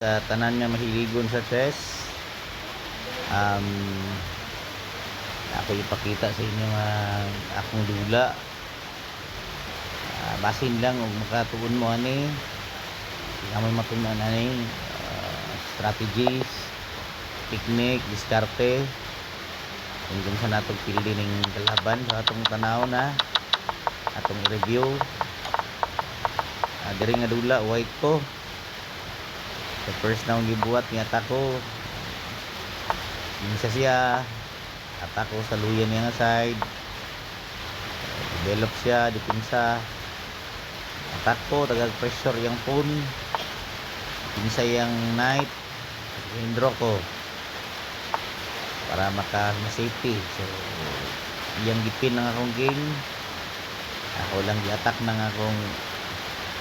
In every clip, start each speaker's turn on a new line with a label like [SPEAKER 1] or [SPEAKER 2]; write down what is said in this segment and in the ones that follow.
[SPEAKER 1] Sa tanan nga mahiligon sa chess, um, ako ipakita sa inyo nga akong dula. Basin lang og makatuon mo ani amoy matunan ani strategies, technique, diskarte kung sa natong pildi ning kalaban sa atong tanaw na atong i-review. Diri nga dula white ko. The first na akong gibuhat ni atako minsa siya atako sa luyan niya nga side, develop siya dipinsa atako tagag pressure yang phone pinsa yang knight indro ko para maka safety. So iyang gipin ng akong game, ako lang gi-attack ng akong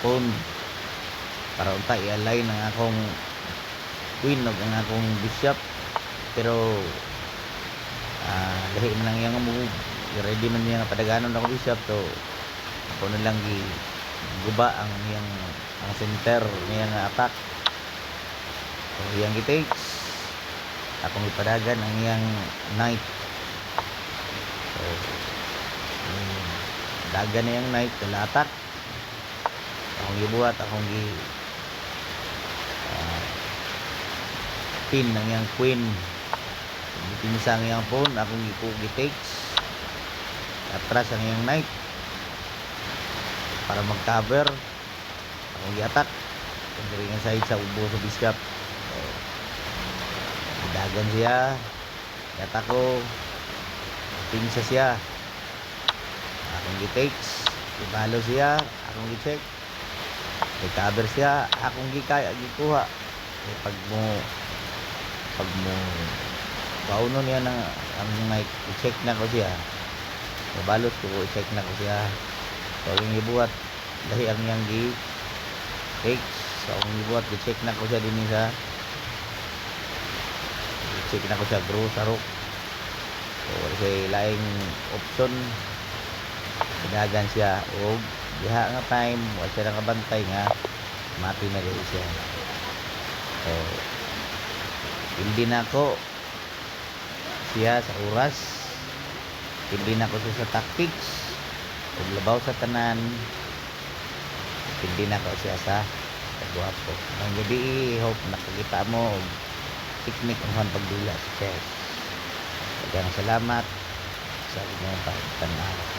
[SPEAKER 1] phone para unta i-align ng akong queen ug ang akong bishop. Pero lahi man lang yang move, ready man niya nga padaganon ako bishop, so ako na lang guba ang center niya nga attack. So iyang gi-takes, akong ipadagan ang iyang knight. So dagan na yung knight na attack, akong gibuhat, akong pin ng iyang queen, pinsa ang iyang pawn, akong gi-takes, atras ang iyang knight para mag-cover, akong gi-attack kung nga side sa ubo sa bishop. So dagan siya, i-attack ko, pinsa siya, akong gi-takes, ibalo siya, akong gi-check, i-cover siya, akong gikuha. Pag mo pauno niya ng ang knight, i-check na ko siya, mabalot ko, i-check na ko siya. So yung ibuhat dahil ang yang gi-takes, so ang ibuhat i-check na ko siya din sa i-check na ko siya grow sa rook. So kasi laing option, dagan siya o diha nga time wala siya nakabantay nga mati na rin siya. So hindi na ako siya sa oras, hindi na ako siya sa tactics ug labaw sa tanan, hindi na ako siya sa pagwapo. Ang gabi, hope nakakita mo og technique ang pagdula sa chess. Daghang salamat sa inyong pagtanaw.